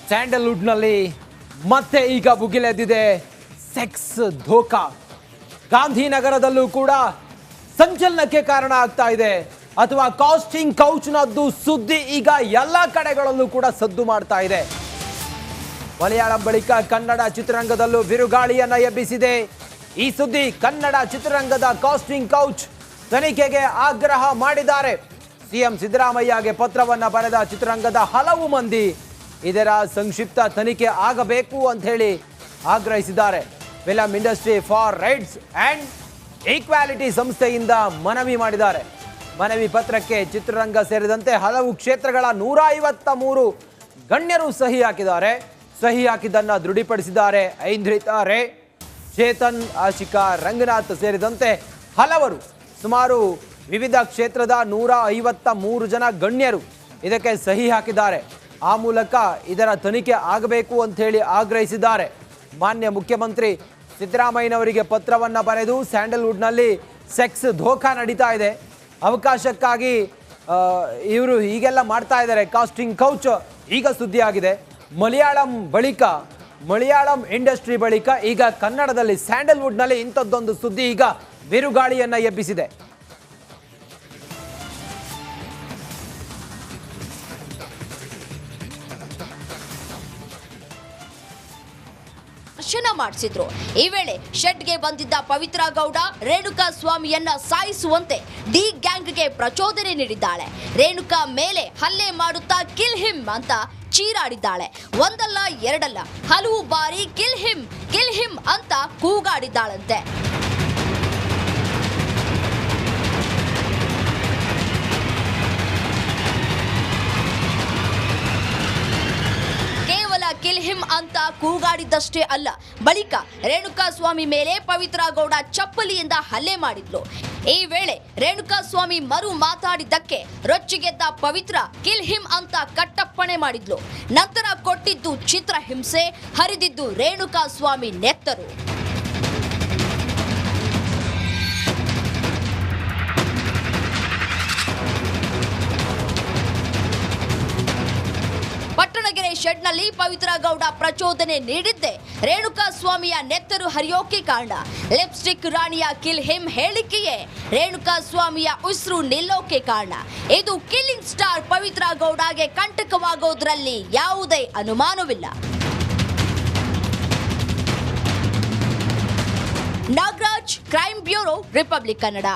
ಸ್ಯಾಂಡಲ್ವುಡ್ನಲ್ಲಿ ಮತ್ತೆ ಈಗ ಭುಗಿಲೆದ್ದಿದೆ ಸೆಕ್ಸ್ ಧೋಕಾ. ಗಾಂಧಿನಗರದಲ್ಲೂ ಕೂಡ ಸಂಚಲನಕ್ಕೆ ಕಾರಣ ಆಗ್ತಾ ಇದೆ. ಅಥವಾ ಕಾಸ್ಟಿಂಗ್ ಕೌಚ್ನದ್ದು ಸುದ್ದಿ ಈಗ ಎಲ್ಲ ಕಡೆಗಳಲ್ಲೂ ಕೂಡ ಸದ್ದು ಮಾಡ್ತಾ ಇದೆ. ಮಲಯಾಳಂ ಬಳಿಕ ಕನ್ನಡ ಚಿತ್ರರಂಗದಲ್ಲೂ ಬಿರುಗಾಳಿಯನ್ನ ಎಬ್ಬಿಸಿದೆ ಈ ಸುದ್ದಿ. ಕನ್ನಡ ಚಿತ್ರರಂಗದ ಕಾಸ್ಟಿಂಗ್ ಕೌಚ್ ತನಿಖೆಗೆ ಆಗ್ರಹ ಮಾಡಿದ್ದಾರೆ. ಸಿಎಂ ಸಿದ್ದರಾಮಯ್ಯಗೆ ಪತ್ರವನ್ನ ಬರೆದ ಚಿತ್ರರಂಗದ ಹಲವು ಮಂದಿ ಇದರ ಸಂಕ್ಷಿಪ್ತ ತನಿಖೆ ಆಗಬೇಕು ಅಂತ ಹೇಳಿ ಆಗ್ರಹಿಸಿದ್ದಾರೆ. Film industry for rights and equality ಸಂಸ್ಥೆಯಿಂದ ಮನವಿ ಮಾಡಿದ್ದಾರೆ. ಮನವಿ ಪತ್ರಕ್ಕೆ ಚಿತ್ರರಂಗ ಸೇರಿದಂತೆ ಹಲವು ಕ್ಷೇತ್ರಗಳ 153 ಗಣ್ಯರು ಸಹಿ ಹಾಕಿದ್ದಾರೆ. ಸಹಿ ಹಾಕಿದ್ದನ್ನು ದೃಢಪಡಿಸಿದ್ದಾರೆ ಐಂದ್ರಿತಾ ರೇ, ಚೇತನ್, ಆಶಿಕಾ ರಂಗನಾಥ್ ಸೇರಿದಂತೆ ಹಲವರು. ಸುಮಾರು ವಿವಿಧ ಕ್ಷೇತ್ರದ 153 ಜನ ಗಣ್ಯರು ಇದಕ್ಕೆ ಸಹಿ ಹಾಕಿದ್ದಾರೆ. ಆ ಮೂಲಕ ಇದರ ತನಿಖೆ ಆಗಬೇಕು ಅಂತ ಹೇಳಿ ಆಗ್ರಹಿಸಿದ್ದಾರೆ. ಮಾನ್ಯ ಮುಖ್ಯಮಂತ್ರಿ ಸಿದ್ದರಾಮಯ್ಯನವರಿಗೆ ಪತ್ರವನ್ನು ಬರೆದು ಸ್ಯಾಂಡಲ್ವುಡ್ನಲ್ಲಿ ಸೆಕ್ಸ್ ಧೋಕಾ ನಡೀತಾ ಇದೆ, ಅವಕಾಶಕ್ಕಾಗಿ ಇವರು ಹೀಗೆಲ್ಲ ಮಾಡ್ತಾ ಇದ್ದಾರೆ, ಕಾಸ್ಟಿಂಗ್ ಕೌಚ್ ಈಗ ಸುದ್ದಿಯಾಗಿದೆ. ಮಲಯಾಳಂ ಇಂಡಸ್ಟ್ರಿ ಬಳಿಕ ಈಗ ಕನ್ನಡದಲ್ಲಿ ಸ್ಯಾಂಡಲ್ವುಡ್ನಲ್ಲಿ ಇಂಥದ್ದೊಂದು ಸುದ್ದಿ ಈಗ ಬಿರುಗಾಳಿಯನ್ನು ಎಬ್ಬಿಸಿದೆ. ದರ್ಶನ ಮಾಡಿಸಿದ್ರು. ಈ ವೇಳೆ ಶೆಡ್ಗೆ ಬಂದಿದ್ದ ಪವಿತ್ರ ಗೌಡ ರೇಣುಕಾ ಸ್ವಾಮಿಯನ್ನ ಸಾಯಿಸುವಂತೆ ಡಿ ಗ್ಯಾಂಗ್ಗೆ ಪ್ರಚೋದನೆ ನೀಡಿದ್ದಾಳೆ. ರೇಣುಕಾ ಮೇಲೆ ಹಲ್ಲೆ ಮಾಡುತ್ತಾ ಕಿಲ್ ಹಿಮ್ ಅಂತ ಚೀರಾಡಿದ್ದಾಳೆ. ಒಂದಲ್ಲ ಎರಡಲ್ಲ ಹಲವು ಬಾರಿ ಕಿಲ್ ಹಿಮ್ ಅಂತ ಕೂಗಾಡಿದ್ದಾಳಂತೆ. ಕಿಲ್ ಹಿಮ್ ಅಂತ ಕೂಗಾಡಿದ್ದಷ್ಟೇ ಅಲ್ಲ, ಬಳಿಕ ರೇಣುಕಾ ಸ್ವಾಮಿ ಮೇಲೆ ಪವಿತ್ರ ಗೌಡ ಚಪ್ಪಲಿಯಿಂದ ಹಲ್ಲೆ ಮಾಡಿದ್ಲು. ಈ ವೇಳೆ ರೇಣುಕಾ ಸ್ವಾಮಿ ಮರು ಮಾತಾಡಿದ್ದಕ್ಕೆ ರೊಚ್ಚಿಗೆದ್ದ ಪವಿತ್ರ ಕಿಲ್ ಹಿಮ್ ಅಂತ ಕಟ್ಟಪ್ಪಣೆ ಮಾಡಿದ್ಲು. ನಂತರ ಕೊಟ್ಟಿದ್ದು ಚಿತ್ರಹಿಂಸೆ, ಹರಿದಿದ್ದು ರೇಣುಕಾ ಸ್ವಾಮಿ ನೆತ್ತರು. ಪಟ್ಟಣಗೆರೆ ಶೆಡ್ನಲ್ಲಿ ಪವಿತ್ರ ಗೌಡ ಪ್ರಚೋದನೆ ನೀಡಿದ್ದೆ ರೇಣುಕಾ ಸ್ವಾಮಿಯ ನೆತ್ತರು ಹರಿಯೋಕೆ ಕಾರಣ. ಲಿಪ್ಸ್ಟಿಕ್ ರಾಣಿಯ ಕಿಲ್ ಹಿಮ್ ಹೇಳಿಕೆಯೇ ರೇಣುಕಾ ಸ್ವಾಮಿಯ ಉಸಿರು ನಿಲ್ಲೋಕೆ ಕಾರಣ. ಇದು ಕಿಲ್ಲಿಂಗ್ ಸ್ಟಾರ್ ಪವಿತ್ರ ಗೌಡಗೆ ಕಂಟಕವಾಗೋದ್ರಲ್ಲಿ ಯಾವುದೇ ಅನುಮಾನವಿಲ್ಲ. Nagaraj, crime bureau, Republic Kannada.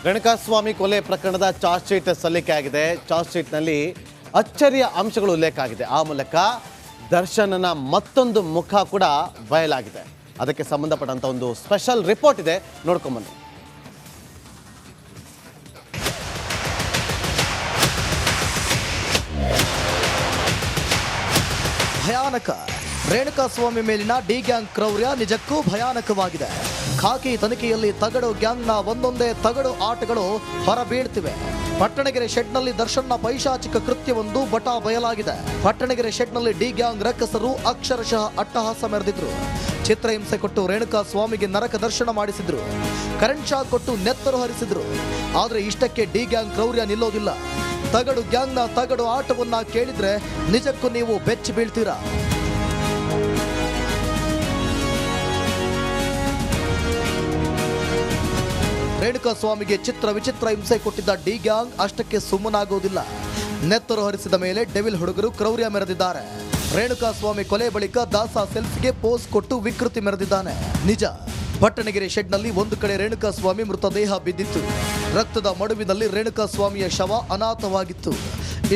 Renukaswamy ಕೊಲೆ ಪ್ರಕರಣದ ಚಾರ್ಜ್ ಶೀಟ್ ಸಲ್ಲಿಕೆ ಆಗಿದೆ. ಚಾರ್ಜ್ ಶೀಟ್ನಲ್ಲಿ ಅಚ್ಚರಿಯ ಅಂಶಗಳು ಉಲ್ಲೇಖ ಆಗಿದೆ. ಆ ಮೂಲಕ ದರ್ಶನನ ಮತ್ತೊಂದು ಮುಖ ಕೂಡ ಬಯಲಾಗಿದೆ. ಅದಕ್ಕೆ ಸಂಬಂಧಪಟ್ಟಂತ ಒಂದು ಸ್ಪೆಷಲ್ ರಿಪೋರ್ಟ್ ಇದೆ, ನೋಡ್ಕೊಂಬನ್ನಿ. ಭಯಾನಕ. ರೇಣುಕಾಸ್ವಾಮಿ ಮೇಲಿನ ಡಿ ಗ್ಯಾಂಗ್ ಕ್ರೌರ್ಯ ನಿಜಕ್ಕೂ ಭಯಾನಕವಾಗಿದೆ. ಖಾಕಿ ತನಿಖೆಯಲ್ಲಿ ತಗಡು ಗ್ಯಾಂಗ್ನ ಒಂದೊಂದೇ ತಗಡು ಆಟಗಳು ಹೊರಬೀಳ್ತಿವೆ. ಪಟ್ಟಣಗೆರೆ ಶೆಡ್ನಲ್ಲಿ ದರ್ಶನ್ನ ಪೈಶಾಚಿಕ ಕೃತ್ಯವೊಂದು ಬಟಾ ಬಯಲಾಗಿದೆ. ಪಟ್ಟಣಗೆರೆ ಶೆಡ್ನಲ್ಲಿ ಡಿ ಗ್ಯಾಂಗ್ ರಕ್ಕಸರು ಅಕ್ಷರಶಃ ಅಟ್ಟಹಾಸ ಮೆರೆದಿದ್ರು. ಚಿತ್ರಹಿಂಸೆ ಕೊಟ್ಟು ರೇಣುಕಾ ಸ್ವಾಮಿಗೆ ನರಕ ದರ್ಶನ ಮಾಡಿಸಿದ್ರು. ಕರೆಂಟ್ ಶಾಕ್ ಕೊಟ್ಟು ನೆತ್ತರು ಹರಿಸಿದ್ರು. ಆದರೆ ಇಷ್ಟಕ್ಕೆ ಡಿ ಗ್ಯಾಂಗ್ ಕ್ರೌರ್ಯ ನಿಲ್ಲೋದಿಲ್ಲ. ತಗಡು ಗ್ಯಾಂಗ್ನ ತಗಡು ಆಟವನ್ನ ಕೇಳಿದ್ರೆ ನಿಜಕ್ಕೂ ನೀವು ಬೆಚ್ಚಿ ಬೀಳ್ತೀರಾ. ರೇಣುಕಾ ಸ್ವಾಮಿಗೆ ವಿಚಿತ್ರ ಹಿಂಸೆ ಕೊಟ್ಟಿದ್ದ ಡಿ ಗ್ಯಾಂಗ್ ಅಷ್ಟಕ್ಕೆ ಸುಮ್ಮನಾಗೋದಿಲ್ಲ. ನೆತ್ತರು ಹರಿಸಿದ ಮೇಲೆ ಡೆವಿಲ್ ಹುಡುಗರು ಕ್ರೌರ್ಯ ಮೆರೆದಿದ್ದಾರೆ. ರೇಣುಕಾ ಸ್ವಾಮಿ ಕೊಲೆ ಬಳಿಕ ದಾಸ ಸೆಲ್ಫಿಗೆ ಪೋಸ್ ಕೊಟ್ಟು ವಿಕೃತಿ ಮೆರೆದಿದ್ದಾನೆ. ನಿಜ, ಪಟ್ಟಣಗೆರೆ ಶೆಡ್ನಲ್ಲಿ ಒಂದು ಕಡೆ ರೇಣುಕಾ ಸ್ವಾಮಿ ಮೃತದೇಹ ಬಿದ್ದಿತ್ತು. ರಕ್ತದ ಮಡುವಿನಲ್ಲಿ ರೇಣುಕಾ ಸ್ವಾಮಿಯ ಶವ ಅನಾಥವಾಗಿತ್ತು.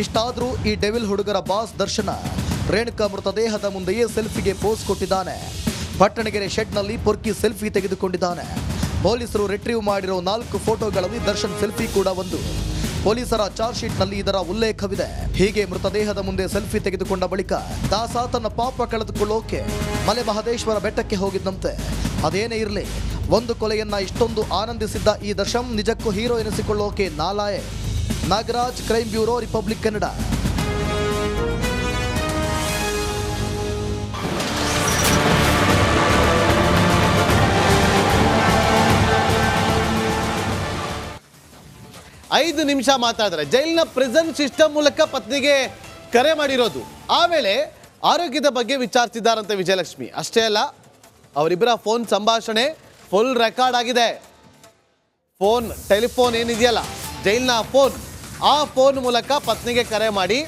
ಇಷ್ಟಾದರೂ ಈ ಡೆವಿಲ್ ಹುಡುಗರ ಬಾಸ್ ದರ್ಶನ ರೇಣುಕಾ ಮೃತದೇಹದ ಮುಂದೆಯೇ ಸೆಲ್ಫಿಗೆ ಪೋಸ್ ಕೊಟ್ಟಿದ್ದಾನೆ. ಪಟ್ಟಣಗೆರೆ ಶೆಡ್ನಲ್ಲಿ ಪೊರ್ಕಿ ಸೆಲ್ಫಿ ತೆಗೆದುಕೊಂಡಿದ್ದಾನೆ. ಪೊಲೀಸರು ರಿಟ್ರೀವ್ ಮಾಡಿರೋ 4 ಫೋಟೋಗಳಲ್ಲಿ ದರ್ಶನ್ ಸೆಲ್ಫಿ ಕೂಡ ಒಂದು. ಪೊಲೀಸರ ಚಾರ್ಜ್ ಶೀಟ್ನಲ್ಲಿ ಇದರ ಉಲ್ಲೇಖವಿದೆ. ಹೀಗೆ ಮೃತದೇಹದ ಮುಂದೆ ಸೆಲ್ಫಿ ತೆಗೆದುಕೊಂಡ ಬಳಿಕ ದಾಸ ತನ್ನ ಪಾಪ ಕಳೆದುಕೊಳ್ಳೋಕೆ ಮಲೆ ಮಹದೇಶ್ವರ ಬೆಟ್ಟಕ್ಕೆ ಹೋಗಿದ್ದಂತೆ. ಅದೇನೇ ಇರಲಿ, ಒಂದು ಕೊಲೆಯನ್ನ ಇಷ್ಟೊಂದು ಆನಂದಿಸಿದ್ದ ಈ ದರ್ಶನ್ ನಿಜಕ್ಕೂ ಹೀರೋ ಎನಿಸಿಕೊಳ್ಳೋಕೆ ನಾಲಾಯೆ. Nagaraj, crime bureau, Republic Kannada. 5 ನಿಮಿಷ ಮಾತಾಡಿದ್ರೆ ಜೈಲಿನ ಪ್ರಿಸನ್ ಸಿಸ್ಟಮ್ ಮೂಲಕ ಪತ್ನಿಗೆ ಕರೆ ಮಾಡಿರೋದು. ಆ ವೇಳೆ ಆರೋಗ್ಯದ ಬಗ್ಗೆ ವಿಚಾರಿಸಿದ್ದಾರಂತೆ ವಿಜಯಲಕ್ಷ್ಮಿ. ಅಷ್ಟೇ ಅಲ್ಲ, ಅವರಿಬ್ಬರ ಫೋನ್ ಸಂಭಾಷಣೆ ಫುಲ್ ರೆಕಾರ್ಡ್ ಆಗಿದೆ. ಟೆಲಿಫೋನ್ ಏನಿದೆಯಲ್ಲ, ಜೈಲಿನ ಆ ಫೋನ್ ಮೂಲಕ ಪತ್ನಿಗೆ ಕರೆ ಮಾಡಿ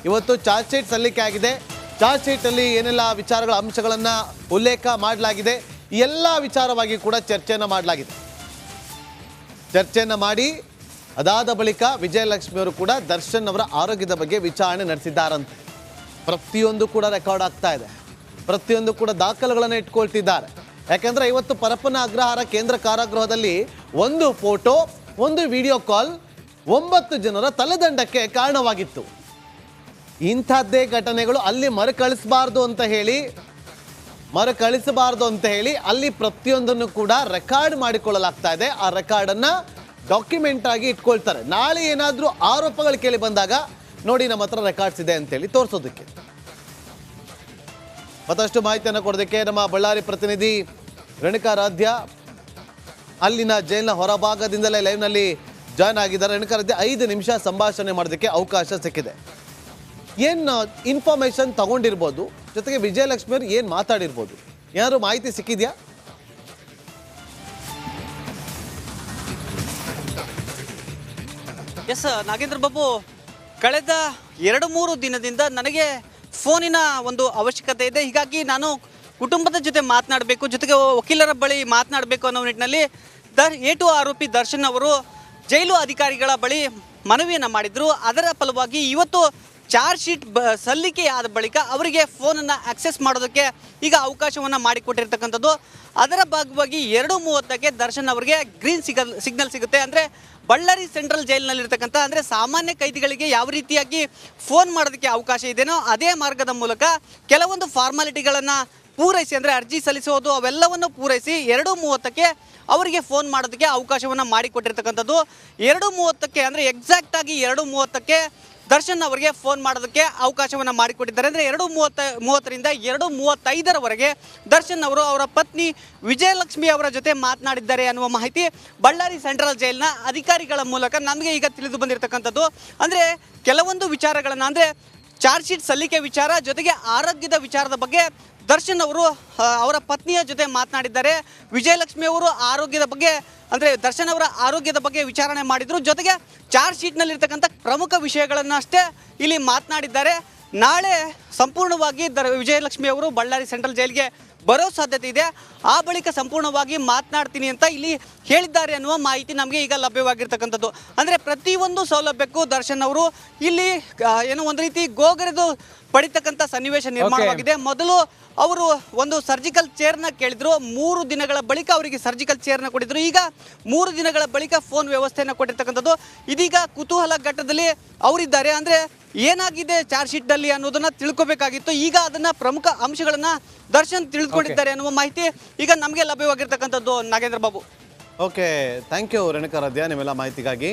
ಇವತ್ತು ಚಾರ್ಜ್ ಶೀಟ್ ಸಲ್ಲಿಕೆ ಆಗಿದೆ. ಚಾರ್ಜ್ ಶೀಟಲ್ಲಿ ಏನೆಲ್ಲ ವಿಚಾರಗಳ ಅಂಶಗಳನ್ನು ಉಲ್ಲೇಖ ಮಾಡಲಾಗಿದೆ, ಎಲ್ಲ ವಿಚಾರವಾಗಿ ಕೂಡ ಚರ್ಚೆಯನ್ನು ಮಾಡಲಾಗಿದೆ. ಚರ್ಚೆಯನ್ನು ಮಾಡಿ ಅದಾದ ಬಳಿಕ ವಿಜಯಲಕ್ಷ್ಮಿಯವರು ಕೂಡ ದರ್ಶನ್ ಅವರ ಆರೋಗ್ಯದ ಬಗ್ಗೆ ವಿಚಾರಣೆ ನಡೆಸಿದ್ದಾರಂತೆ. ಪ್ರತಿಯೊಂದು ಕೂಡ ರೆಕಾರ್ಡ್ ಆಗ್ತಾ ಇದೆ, ಪ್ರತಿಯೊಂದು ಕೂಡ ದಾಖಲೆಗಳನ್ನು ಇಟ್ಕೊಳ್ತಿದ್ದಾರೆ. ಯಾಕಂದರೆ ಇವತ್ತು ಪರಪ್ಪನ ಅಗ್ರಹಾರ ಕೇಂದ್ರ ಕಾರಾಗೃಹದಲ್ಲಿ ಒಂದು ಫೋಟೋ, ಒಂದು ವಿಡಿಯೋ ಕಾಲ್ 9 ಜನರ ತಲೆದಂಡಕ್ಕೆ ಕಾರಣವಾಗಿತ್ತು. ಇಂಥದ್ದೇ ಘಟನೆಗಳು ಅಲ್ಲಿ ಮರುಕಳಿಸಬಾರ್ದು ಅಂತ ಹೇಳಿ ಅಲ್ಲಿ ಪ್ರತಿಯೊಂದನ್ನು ಕೂಡ ರೆಕಾರ್ಡ್ ಮಾಡಿಕೊಳ್ಳಲಾಗ್ತಾ ಇದೆ. ಆ ರೆಕಾರ್ಡನ್ನು ಡಾಕ್ಯುಮೆಂಟ್ ಆಗಿ ಇಟ್ಕೊಳ್ತಾರೆ. ನಾಳೆ ಏನಾದರೂ ಆರೋಪಗಳು ಕೇಳಿ ಬಂದಾಗ ನೋಡಿ ನಮ್ಮ ಹತ್ರ ರೆಕಾರ್ಡ್ಸ್ ಇದೆ ಅಂತೇಳಿ ತೋರಿಸೋದಕ್ಕೆ. ಮತ್ತಷ್ಟು ಮಾಹಿತಿಯನ್ನು ಕೊಡೋದಕ್ಕೆ ನಮ್ಮ ಬಳ್ಳಾರಿ ಪ್ರತಿನಿಧಿ ರೇಣುಕಾರಾಧ್ಯ ಅಲ್ಲಿನ ಜೈಲಿನ ಹೊರಭಾಗದಿಂದಲೇ ಲೈವ್ನಲ್ಲಿ ಜಾಯ್ನ್ ಆಗಿದ್ದಾರೆ. ರೇಣುಕಾರಾಧ್ಯ, 5 ನಿಮಿಷ ಸಂಭಾಷಣೆ ಮಾಡೋದಕ್ಕೆ ಅವಕಾಶ ಸಿಕ್ಕಿದೆ. ಏನು ಇನ್ಫಾರ್ಮೇಶನ್ ತಗೊಂಡಿರ್ಬೋದು, ಜೊತೆಗೆ ವಿಜಯಲಕ್ಷ್ಮಿ ಅವರು ಏನು ಮಾತಾಡಿರ್ಬೋದು, ಏನಾದ್ರು ಮಾಹಿತಿ ಸಿಕ್ಕಿದೆಯಾ? ಎಸ್ ನಾಗೇಂದ್ರ ಬಾಬು, ಕಳೆದ 2-3 ದಿನದಿಂದ ನನಗೆ ಫೋನಿನ ಒಂದು ಅವಶ್ಯಕತೆ ಇದೆ. ಹೀಗಾಗಿ ನಾನು ಕುಟುಂಬದ ಜೊತೆ ಮಾತನಾಡಬೇಕು, ಜೊತೆಗೆ ವಕೀಲರ ಬಳಿ ಮಾತನಾಡಬೇಕು ಅನ್ನೋ ನಿಟ್ಟಿನಲ್ಲಿ A2 ಆರೋಪಿ ದರ್ಶನ್ ಅವರು ಜೈಲು ಅಧಿಕಾರಿಗಳ ಬಳಿ ಮನವಿಯನ್ನು ಮಾಡಿದ್ರು. ಅದರ ಫಲವಾಗಿ ಇವತ್ತು ಚಾರ್ಜ್ ಶೀಟ್ ಸಲ್ಲಿಕೆಯಾದ ಬಳಿಕ ಅವರಿಗೆ ಫೋನನ್ನು ಆಕ್ಸೆಸ್ ಮಾಡೋದಕ್ಕೆ ಈಗ ಅವಕಾಶವನ್ನು ಮಾಡಿಕೊಟ್ಟಿರ್ತಕ್ಕಂಥದ್ದು. ಅದರ ಭಾಗವಾಗಿ 2:30ಕ್ಕೆ ದರ್ಶನ್ ಅವರಿಗೆ ಗ್ರೀನ್ ಸಿಗ್ನಲ್ ಸಿಗುತ್ತೆ. ಅಂದರೆ ಬಳ್ಳಾರಿ ಸೆಂಟ್ರಲ್ ಜೈಲಿನಲ್ಲಿರ್ತಕ್ಕಂಥ ಅಂದರೆ ಸಾಮಾನ್ಯ ಕೈದಿಗಳಿಗೆ ಯಾವ ರೀತಿಯಾಗಿ ಫೋನ್ ಮಾಡೋದಕ್ಕೆ ಅವಕಾಶ ಇದೆಯೋ ಅದೇ ಮಾರ್ಗದ ಮೂಲಕ ಕೆಲವೊಂದು ಫಾರ್ಮಾಲಿಟಿಗಳನ್ನು ಪೂರೈಸಿ, ಅಂದರೆ ಅರ್ಜಿ ಸಲ್ಲಿಸೋದು ಅವೆಲ್ಲವನ್ನು ಪೂರೈಸಿ 2:30ಕ್ಕೆ ಅವರಿಗೆ ಫೋನ್ ಮಾಡೋದಕ್ಕೆ ಅವಕಾಶವನ್ನು ಮಾಡಿಕೊಟ್ಟಿರ್ತಕ್ಕಂಥದ್ದು. 2:30ಕ್ಕೆ ಅಂದರೆ ಎಕ್ಸಾಕ್ಟಾಗಿ 2:30ಕ್ಕೆ ದರ್ಶನ್ ಅವರಿಗೆ ಫೋನ್ ಮಾಡೋದಕ್ಕೆ ಅವಕಾಶವನ್ನು ಮಾಡಿಕೊಟ್ಟಿದ್ದಾರೆ. ಅಂದರೆ 2:30ರಿಂದ 2:35ರವರೆಗೆ ದರ್ಶನ್ ಅವರು ಅವರ ಪತ್ನಿ ವಿಜಯಲಕ್ಷ್ಮಿ ಅವರ ಜೊತೆ ಮಾತನಾಡಿದ್ದಾರೆ ಅನ್ನುವ ಮಾಹಿತಿ ಬಳ್ಳಾರಿ ಸೆಂಟ್ರಲ್ ಜೈಲಿನ ಅಧಿಕಾರಿಗಳ ಮೂಲಕ ನಮಗೆ ಈಗ ತಿಳಿದು ಬಂದಿರತಕ್ಕಂಥದ್ದು. ಅಂದರೆ ಕೆಲವೊಂದು ವಿಚಾರಗಳನ್ನು, ಅಂದರೆ ಚಾರ್ಜ್ ಶೀಟ್ ಸಲ್ಲಿಕೆ ವಿಚಾರ, ಜೊತೆಗೆ ಆರೋಗ್ಯದ ವಿಚಾರದ ಬಗ್ಗೆ ದರ್ಶನ್ ಅವರು ಅವರ ಪತ್ನಿಯ ಜೊತೆ ಮಾತನಾಡಿದ್ದಾರೆ. ವಿಜಯಲಕ್ಷ್ಮಿ ಅವರು ಆರೋಗ್ಯದ ಬಗ್ಗೆ, ಅಂದರೆ ದರ್ಶನ್ ಅವರ ಆರೋಗ್ಯದ ಬಗ್ಗೆ ವಿಚಾರಣೆ ಮಾಡಿದರು. ಜೊತೆಗೆ ಚಾರ್ಜ್ ಶೀಟ್ನಲ್ಲಿರ್ತಕ್ಕಂಥ ಪ್ರಮುಖ ವಿಷಯಗಳನ್ನು ಅಷ್ಟೇ ಇಲ್ಲಿ ಮಾತನಾಡಿದ್ದಾರೆ. ನಾಳೆ ಸಂಪೂರ್ಣವಾಗಿ ವಿಜಯಲಕ್ಷ್ಮಿ ಅವರು ಬಳ್ಳಾರಿ ಸೆಂಟ್ರಲ್ ಜೈಲಿಗೆ ಬರೋ ಸಾಧ್ಯತೆ ಇದೆ. ಆ ಬಳಿಕ ಸಂಪೂರ್ಣವಾಗಿ ಮಾತನಾಡ್ತೀನಿ ಅಂತ ಇಲ್ಲಿ ಹೇಳಿದ್ದಾರೆ ಅನ್ನುವ ಮಾಹಿತಿ ನಮಗೆ ಈಗ ಲಭ್ಯವಾಗಿರ್ತಕ್ಕಂಥದ್ದು. ಅಂದರೆ ಪ್ರತಿಯೊಂದು ಸೌಲಭ್ಯಕ್ಕೂ ದರ್ಶನ್ ಅವರು ಇಲ್ಲಿ ಏನೋ ಒಂದು ರೀತಿ ಗೋಗರೆದು ಪಡಿತಕ್ಕಂಥ ಸನ್ನಿವೇಶ ನಿರ್ಮಾಣವಾಗಿದೆ. ಮೊದಲು ಅವರು ಒಂದು ಸರ್ಜಿಕಲ್ ಚೇರ್ನ ಕೇಳಿದ್ರು, 3 ದಿನಗಳ ಬಳಿಕ ಅವರಿಗೆ ಸರ್ಜಿಕಲ್ ಚೇರ್ನ ಕೊಟ್ಟಿದ್ರು. ಈಗ 3 ದಿನಗಳ ಬಳಿಕ ಫೋನ್ ವ್ಯವಸ್ಥೆಯನ್ನು ಕೊಟ್ಟಿರ್ತಕ್ಕಂಥದ್ದು. ಇದೀಗ ಕುತೂಹಲ ಘಟ್ಟದಲ್ಲಿ ಅವರಿದ್ದಾರೆ. ಅಂದರೆ ಏನಾಗಿದೆ ಚಾರ್ಜ್ ಶೀಟ್ನಲ್ಲಿ ಅನ್ನೋದನ್ನ ತಿಳ್ಕೊಬೇಕಾಗಿತ್ತು. ಈಗ ಅದನ್ನ ಪ್ರಮುಖ ಅಂಶಗಳನ್ನ ದರ್ಶನ್ ತಿಳಿದುಕೊಂಡಿದ್ದಾರೆ ಅನ್ನುವ ಮಾಹಿತಿ ಈಗ ನಮಗೆ ಲಭ್ಯವಾಗಿರ್ತಕ್ಕಂಥದ್ದು. Nagendra Babu. Okay, thank you Renukaradhya ನಿಮ್ಮೆಲ್ಲ ಮಾಹಿತಿಗಾಗಿ.